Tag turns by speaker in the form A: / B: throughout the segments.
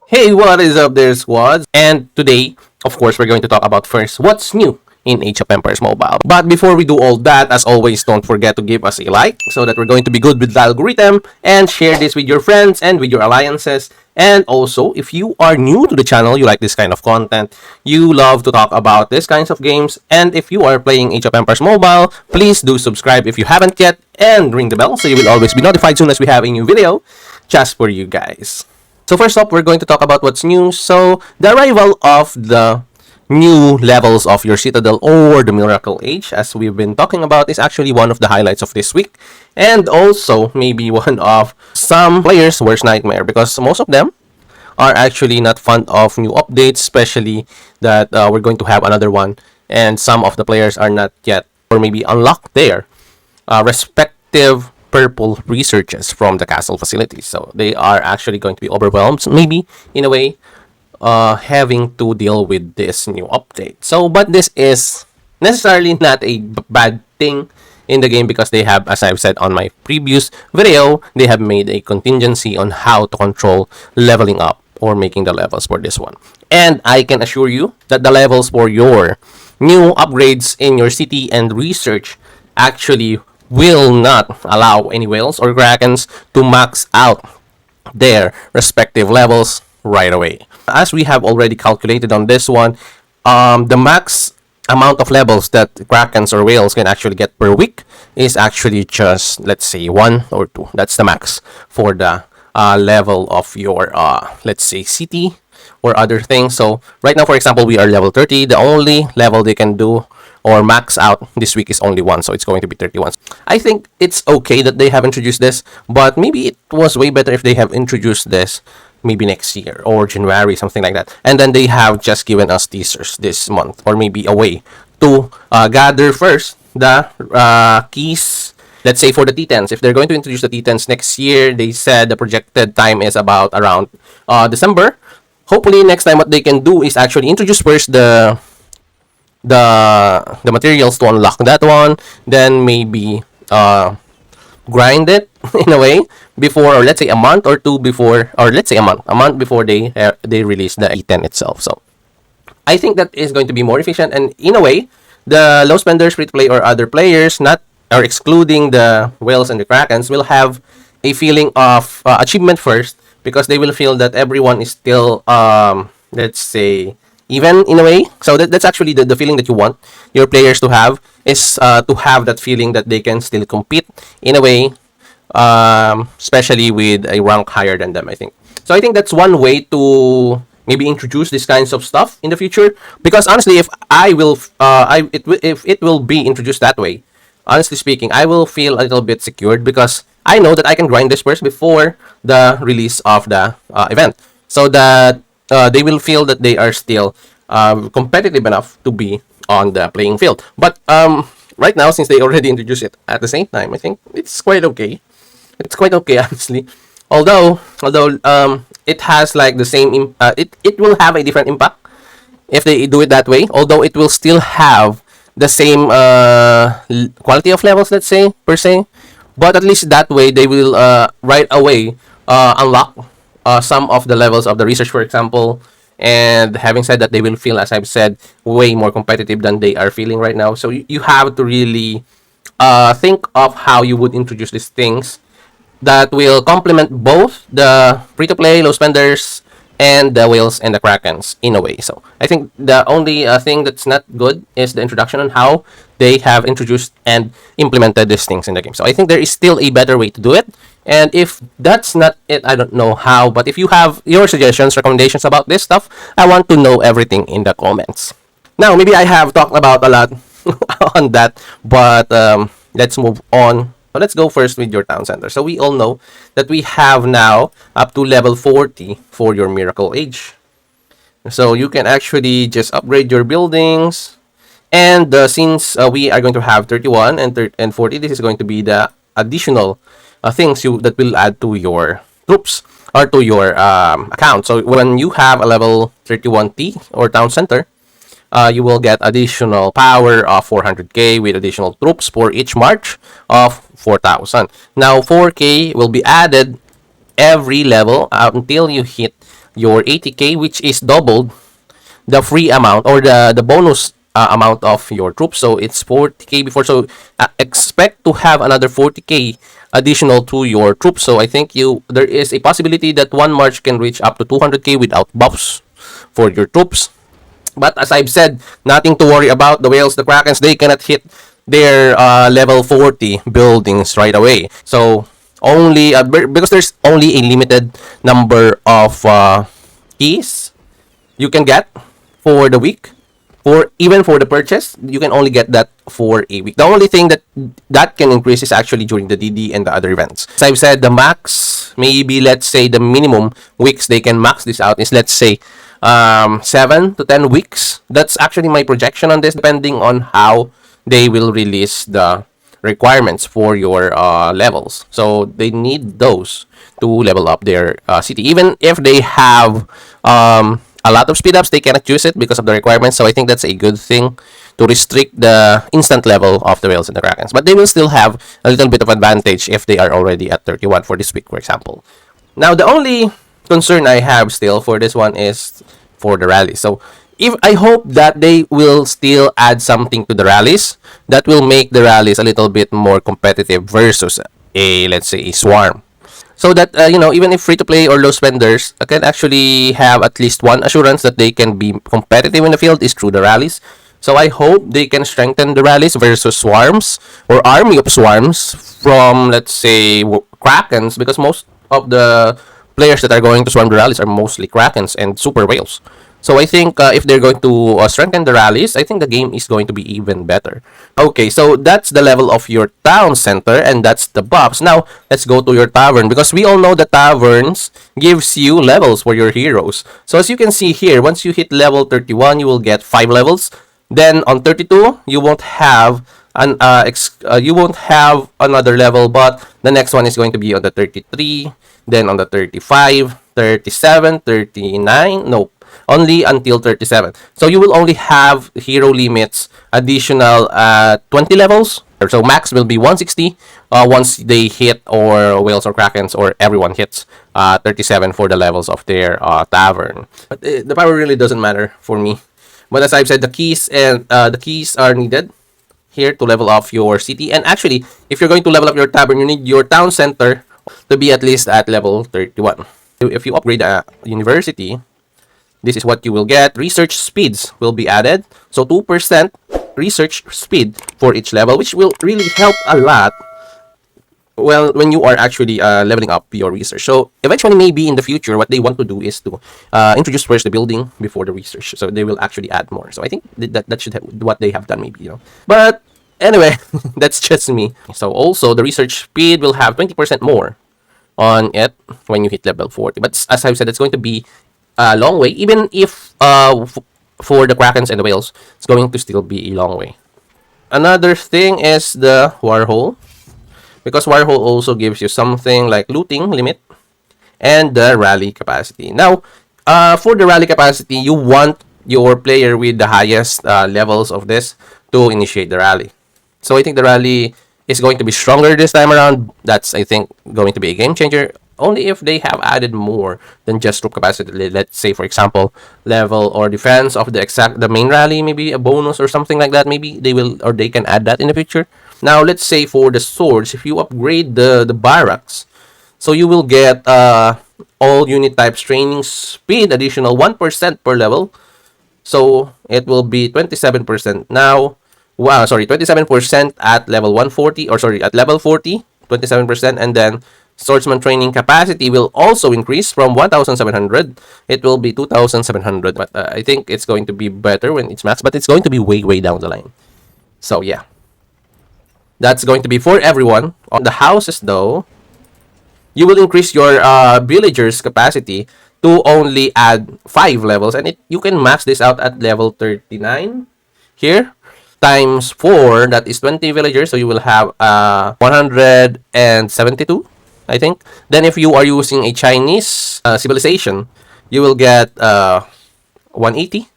A: Hey, what is up there, squads? And today, of course, we're going to talk about first what's new in Age of Empires Mobile. But before we do all that, as always, don't forget to give us a like so that we're going to be good with the algorithm and share this with your friends and with your alliances. And also, if you are new to the channel, you like this kind of content, you love to talk about these kinds of games, and if you are playing Age of Empires Mobile, please do subscribe if you haven't yet and ring the bell so you will always be notified soon as we have a new video just for you guys. So first up, we're going to talk about what's new. So the arrival of the new levels of your Citadel or the Miracle Age, as we've been talking about, is actually one of the highlights of this week. And also maybe one of some players' worst nightmare, because most of them are actually not fond of new updates, especially that we're going to have another one. And some of the players are not yet or maybe unlocked their respective purple researches from the castle facilities. So they are actually going to be overwhelmed, maybe in a way, having to deal with this new update. So, but this is necessarily not a bad thing in the game, because they have, as I've said on my previous video, they have made a contingency on how to control leveling up or making the levels for this one. And I can assure you that the levels for your new upgrades in your city and research actually will not allow any whales or krakens to max out their respective levels right away. As we have already calculated on this one, the max amount of levels that krakens or whales can actually get per week is actually just, let's say, 1 or 2. That's the max for the level of your, let's say, city or other things. So right now, for example, we are level 30. The only level they can do or max out this week is only 1, so it's going to be 31. I think it's okay that they have introduced this, but maybe it was way better if they have introduced this maybe next year or January, something like that. And then they have just given us teasers this month, or maybe a way to gather first the keys. Let's say for the T10s, if they're going to introduce the T10s next year, they said the projected time is about around December. Hopefully next time what they can do is actually introduce first the materials to unlock that one, then maybe grind it in a way before, or let's say a month or two before, or let's say a month before they release the E10 itself. So I think that is going to be more efficient, and in a way the low spenders, free to play, or other players, not or excluding the whales and the krakens, will have a feeling of achievement first, because they will feel that everyone is still let's say even in a way. So that's actually the feeling that you want your players to have, is to have that feeling that they can still compete in a way, especially with a rank higher than them, I think. So I think that's one way to maybe introduce these kinds of stuff in the future, because honestly, if it will be introduced that way, honestly speaking, I will feel a little bit secured, because I know that I can grind this first before the release of the event, so that they will feel that they are still competitive enough to be on the playing field. But right now, since they already introduced it at the same time, I think it's quite okay. It's quite okay, honestly. Although it has like the same it will have a different impact if they do it that way. Although it will still have the same quality of levels, let's say, per se. But at least that way, they will right away unlock some of the levels of the research, for example. And having said that, they will feel, as I've said, way more competitive than they are feeling right now. So you have to really think of how you would introduce these things that will complement both the free-to-play, low spenders, and the whales and the krakens in a way. So I think the only thing that's not good is the introduction on how they have introduced and implemented these things in the game. So I think there is still a better way to do it. And if that's not it, I don't know how. But if you have your suggestions, recommendations about this stuff, I want to know everything in the comments. Now, maybe I have talked about a lot on that, but let's move on. So let's go first with your town center. So we all know that we have now up to level 40 for your Miracle Age. So you can actually just upgrade your buildings. And since we are going to have 31 and 40, this is going to be the additional things that will add to your troops or to your account. So when you have a level 31T or town center, you will get additional power of 400k with additional troops for each march of 4,000. Now 4k will be added every level until you hit your 80k, which is doubled the free amount or the bonus amount of your troops. So it's 40k before. So expect to have another 40k additional to your troops. So I think there is a possibility that one march can reach up to 200k without buffs for your troops. But as I've said, nothing to worry about. The whales, the krakens, they cannot hit their level 40 buildings right away. So only because there's only a limited number of keys you can get for the week. For even for the purchase, you can only get that for a week. The only thing that can increase is actually during the DD and the other events. As I've said, the max, maybe let's say the minimum weeks they can max this out is, let's say, 7 to 10 weeks. That's actually my projection on this, depending on how they will release the requirements for your levels. So they need those to level up their city. Even if they have a lot of speed ups, they cannot use it because of the requirements. So I think that's a good thing to restrict the instant level of the whales and the krakens. But they will still have a little bit of advantage if they are already at 31 for this week, for example. Now, the only concern I have still for this one is for the rallies. So if I hope that they will still add something to the rallies that will make the rallies a little bit more competitive versus a, let's say, a swarm. So that even if free to play or low spenders can actually have at least one assurance that they can be competitive in the field is through the rallies. So I hope they can strengthen the rallies versus swarms or army of swarms from, let's say, krakens, because most of the players that are going to swarm the rallies are mostly krakens and super whales. So I think if they're going to strengthen the rallies, I think the game is going to be even better. Okay, so that's the level of your town center, and that's the buffs. Now, let's go to your tavern, because we all know the taverns gives you levels for your heroes. So as you can see here, once you hit level 31, you will get 5 levels. Then on 32, you won't have another level, but the next one is going to be on the 33, then on the 35, 37, 39. Nope. Only until 37. So you will only have hero limits additional 20 levels. So max will be 160 once they hit, or whales or krakens or everyone hits 37 for the levels of their tavern. But the power really doesn't matter for me. But as I've said, the keys are needed here to level up your city. And actually, if you're going to level up your tavern, you need your town center to be at least at level 31. If you upgrade a university, this is what you will get. Research speeds will be added. So 2% research speed for each level, which will really help a lot when you are actually leveling up your research. So eventually, maybe in the future, what they want to do is to introduce first the building before the research. So they will actually add more. So I think that should have what they have done, maybe. But anyway, that's just me. So also, the research speed will have 20% more on it when you hit level 40. But as I've said, it's going to be a long way, even if for the krakens and the whales, it's going to still be a long way. Another thing is the warhole, because warhole also gives you something like looting limit and the rally capacity. Now, for the rally capacity, you want your player with the highest levels of this to initiate the rally. So I think the rally is going to be stronger this time around. That's, I think, going to be a game changer. Only if they have added more than just troop capacity. Let's say, for example, level or defense of the main rally, maybe a bonus or something like that. Maybe they will, or they can add that in the future. Now, let's say for the swords, if you upgrade the barracks, so you will get all unit types training speed additional 1% per level. So it will be 27% now. Wow, sorry, 27% at level 140, or sorry, at level 40, 27%, and then swordsman training capacity will also increase from 1,700. It will be 2,700. But I think it's going to be better when it's maxed. But it's going to be way, way down the line. So, yeah. That's going to be for everyone. On the houses, though, you will increase your villagers' capacity to only add 5 levels. And you can max this out at level 39 here. Times 4, that is 20 villagers. So, you will have 172. I think. Then if you are using a Chinese civilization, you will get 180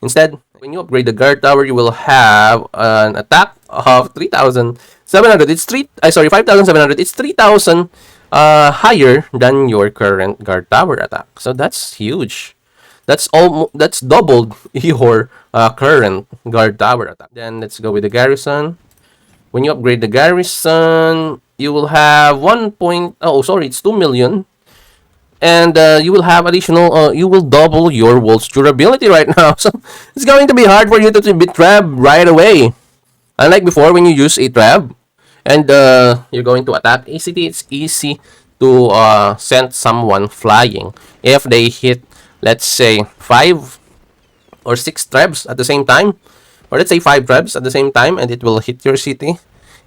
A: instead. When you upgrade the guard tower, you will have an attack of 3,700. It's 5,700. It's 3,000 higher than your current guard tower attack. So that's huge. That's doubled your current guard tower attack. Then let's go with the garrison. When you upgrade the garrison, you will have it's 2 million. And you will have additional, you will double your wall's durability right now. So it's going to be hard for you to be trapped right away. Unlike before, when you use a trap and you're going to attack a city, it's easy to send someone flying. If they hit, let's say, 5 or 6 traps at the same time, or let's say 5 traps at the same time, and it will hit your city.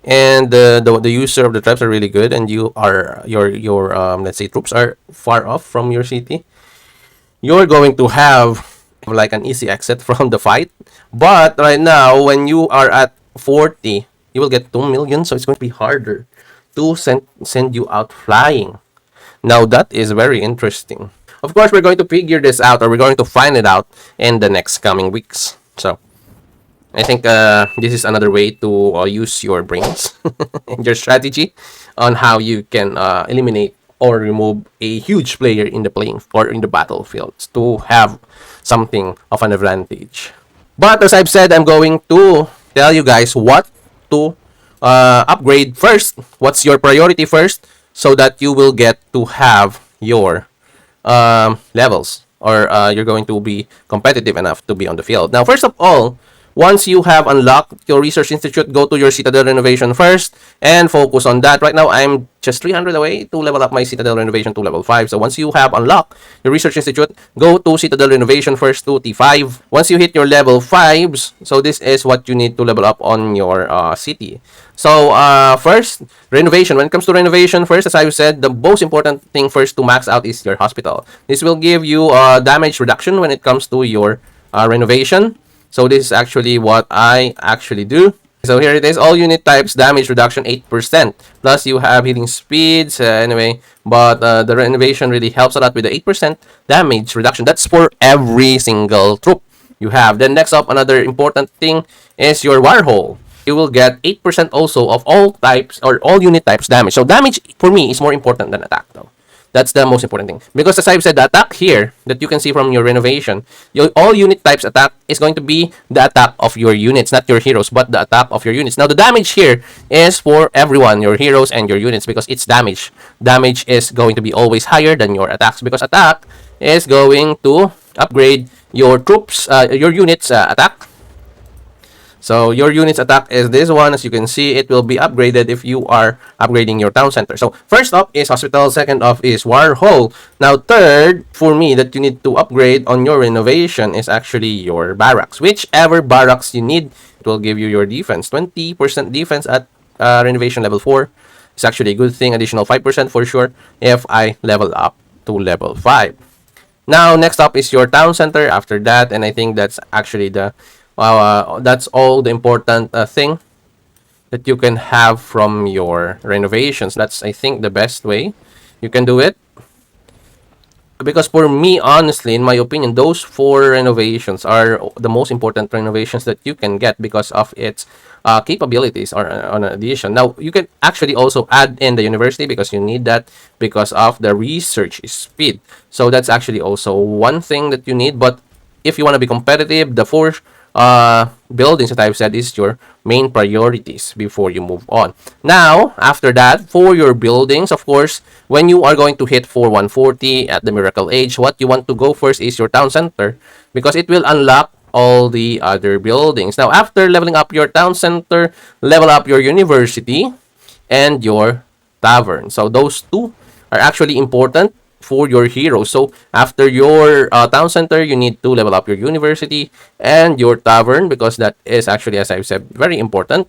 A: And the user of the traps are really good, and your let's say troops are far off from your city. You're going to have like an easy exit from the fight. But right now, when you are at 40, you will get 2 million, so it's going to be harder to send you out flying. Now that is very interesting. Of course, we're going to figure this out, or we're going to find it out in the next coming weeks. So I think this is another way to use your brains and your strategy on how you can eliminate or remove a huge player in the playing or in the battlefields to have something of an advantage. But as I've said, I'm going to tell you guys what to upgrade first. What's your priority first, so that you will get to have your levels, or you're going to be competitive enough to be on the field. Now, first of all, once you have unlocked your research institute, go to your Citadel renovation first and focus on that. Right now, I'm just 300 away to level up my Citadel renovation to level 5. So once you have unlocked your research institute, go to Citadel renovation first to T5. Once you hit your level 5s, so this is what you need to level up on your city. So first, renovation. When it comes to renovation, first, as I said, the most important thing first to max out is your hospital. This will give you damage reduction when it comes to your renovation. So this is actually what I actually do. So here it is, all unit types, damage reduction 8%. Plus you have healing speeds, anyway. But the renovation really helps a lot with the 8% damage reduction. That's for every single troop you have. Then next up, another important thing is your war hole. You will get 8% also of all types or all unit types damage. So damage for me is more important than attack though. That's the most important thing. Because as I've said, the attack here that you can see from your renovation, all unit types attack is going to be the attack of your units, not your heroes, but the attack of your units. Now, the damage here is for everyone, your heroes and your units, because it's damage. Damage is going to be always higher than your attacks, because attack is going to upgrade your troops, your units attack. So your unit's attack is this one. As you can see, it will be upgraded if you are upgrading your town center. So first up is hospital, second off is war hole. Now third, for me, that you need to upgrade on your renovation is actually your barracks. Whichever barracks you need, it will give you your defense. 20% defense at renovation level 4 is actually a good thing. Additional 5% for sure if I level up to level 5. Now, next up is your town center after that, and I think that's actually that's all the important thing that you can have from your renovations. That's, I think, the best way you can do it. Because for me, honestly, in my opinion, those 4 renovations are the most important renovations that you can get because of its capabilities or on addition. Now, you can actually also add in the university because you need that because of the research speed. So that's actually also one thing that you need. But if you want to be competitive, the 4 buildings that I've said is your main priorities before you move on. Now, after that, for your buildings, of course, when you are going to hit for 140 at the Miracle Age, what you want to go first is your town center because it will unlock all the other buildings. Now, after leveling up your town center, level up your university and your tavern. So those 2 are actually important for your heroes. So after your town center, you need to level up your university and your tavern because that is actually, as I've said, very important.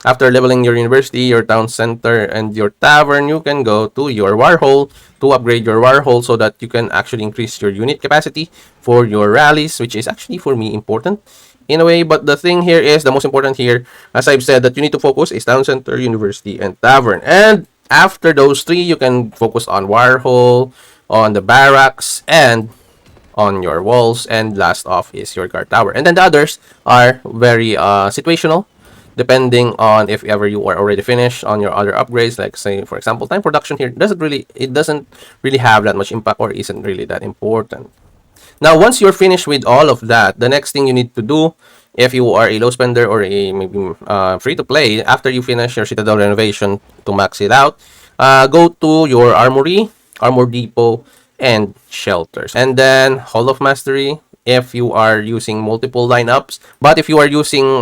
A: After leveling your university, your town center, and your tavern, you can go to your war hole to upgrade your war hole so that you can actually increase your unit capacity for your rallies, which is actually for me important in a way. But the thing here is, the most important here, as I've said, that you need to focus is town center, university, and tavern. And after those 3, you can focus on war hole, on the barracks, and on your walls, and last off is your guard tower. And then the others are very situational. depending on if ever you are already finished on your other upgrades, like say for example time production here doesn't really have that much impact or isn't really that important. Now, once you're finished with all of that, the next thing you need to do, if you are a low spender or a maybe free to play, after you finish your Citadel renovation to max it out, go to your armory, armor depot, and shelters, and then Hall of Mastery if you are using multiple lineups. But if you are using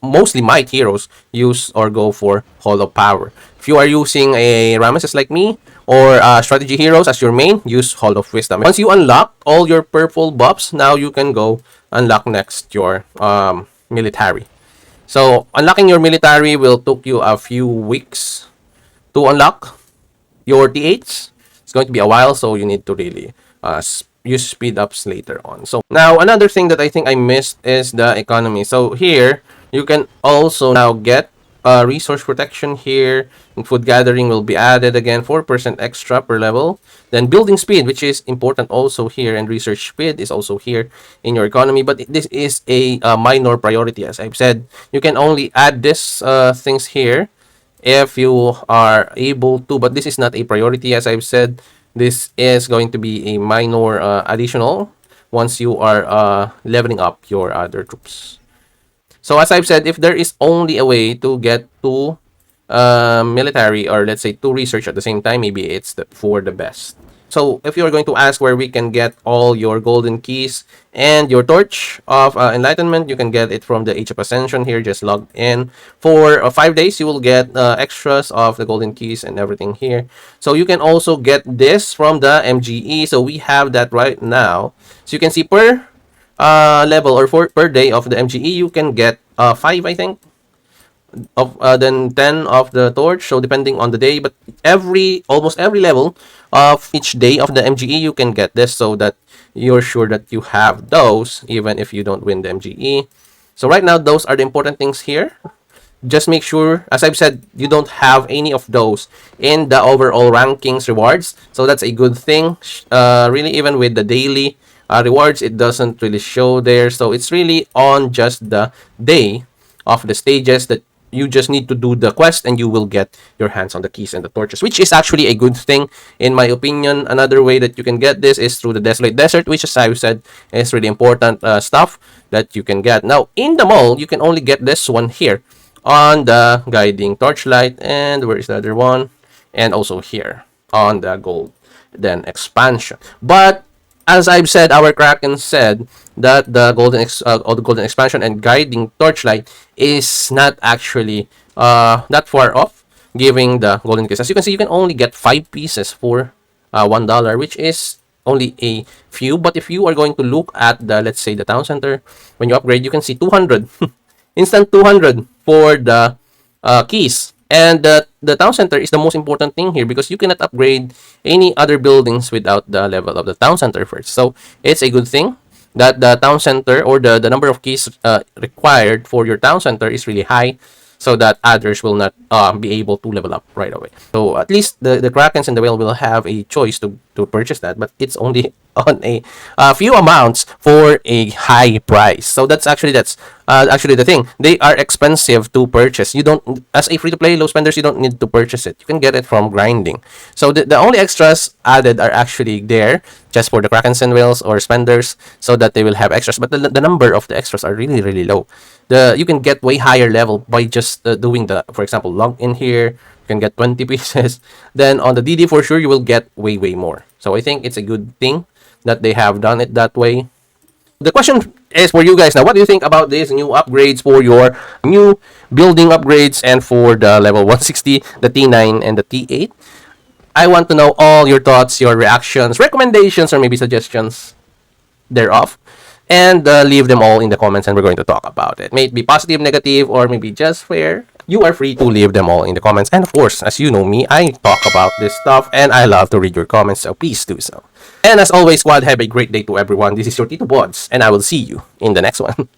A: mostly might heroes, use or go for Hall of Power. If you are using a Ramesses like me or strategy heroes as your main, use Hall of Wisdom. Once you unlock all your purple buffs, now you can go unlock next your military. So unlocking your military will took you a few weeks to unlock your T8s. It's going to be a while, so you need to really use speed ups later on. So now another thing that I think I missed is the economy. So here you can also now get resource protection here, and food gathering will be added again, 4% extra per level. Then building speed, which is important also here, and research speed is also here in your economy, but this is a minor priority. As I've said, you can only add this things here if you are able to, but this is not a priority. As I've said, this is going to be a minor additional once you are leveling up your other troops. So as I've said, if there is only a way to get two military, or let's say two research at the same time, maybe it's for the best. So if you're going to ask where we can get all your golden keys and your torch of enlightenment, you can get it from the Age of Ascension here. Just log in. For 5 days, you will get extras of the golden keys and everything here. So you can also get this from the MGE. So we have that right now. So you can see per level or per day of the MGE, you can get 5, I think, of then 10 of the torch. So depending on the day, but almost every level of each day of the MGE, you can get this, so that you're sure that you have those even if you don't win the MGE. So right now, those are the important things here. Just make sure, as I've said, you don't have any of those in the overall rankings rewards. So that's a good thing. Really, even with the daily rewards, it doesn't really show there. So it's really on just the day of the stages that you just need to do the quest, and you will get your hands on the keys and the torches, which is actually a good thing in my opinion. Another way that you can get this is through the Desolate Desert, which, as I said, is really important stuff that you can get. Now in the mall, you can only get this one here on the Guiding Torchlight, and where is the other one, and also here on the Gold then expansion. But as I've said, our Kraken said that the golden expansion and Guiding Torchlight is not actually that far off giving the golden keys. As you can see, you can only get 5 pieces for $1, which is only a few. But if you are going to look at the, let's say, the town center, when you upgrade, you can see 200 instant 200 for the keys. And the town center is the most important thing here, because you cannot upgrade any other buildings without the level of the town center first. So it's a good thing that the town center, or the number of keys required for your town center, is really high, so that others will not be able to level up right away. So at least the Krakens and the whale will have a choice to purchase that, but it's only on a few amounts for a high price. So that's actually the thing. They are expensive to purchase. You don't, as a free-to-play low spenders, you don't need to purchase it. You can get it from grinding. So the only extras added are actually there just for the Krakens and whales or spenders, so that they will have extras. But the number of the extras are really, really low. You can get way higher level by just doing the, for example, log in here. You can get 20 pieces. Then on the DD, for sure, you will get way, way more. So I think it's a good thing that they have done it that way. The question is for you guys now, what do you think about these new upgrades for your new building upgrades and for the level 160, the T9 and the T8? I want to know all your thoughts, your reactions, recommendations, or maybe suggestions thereof. And leave them all in the comments, and we're going to talk about it. May it be positive, negative, or maybe just fair. You are free to leave them all in the comments. And of course, as you know me, I talk about this stuff, and I love to read your comments, so please do so. And as always, squad, have a great day to everyone. This is your TITOBODS, and I will see you in the next one.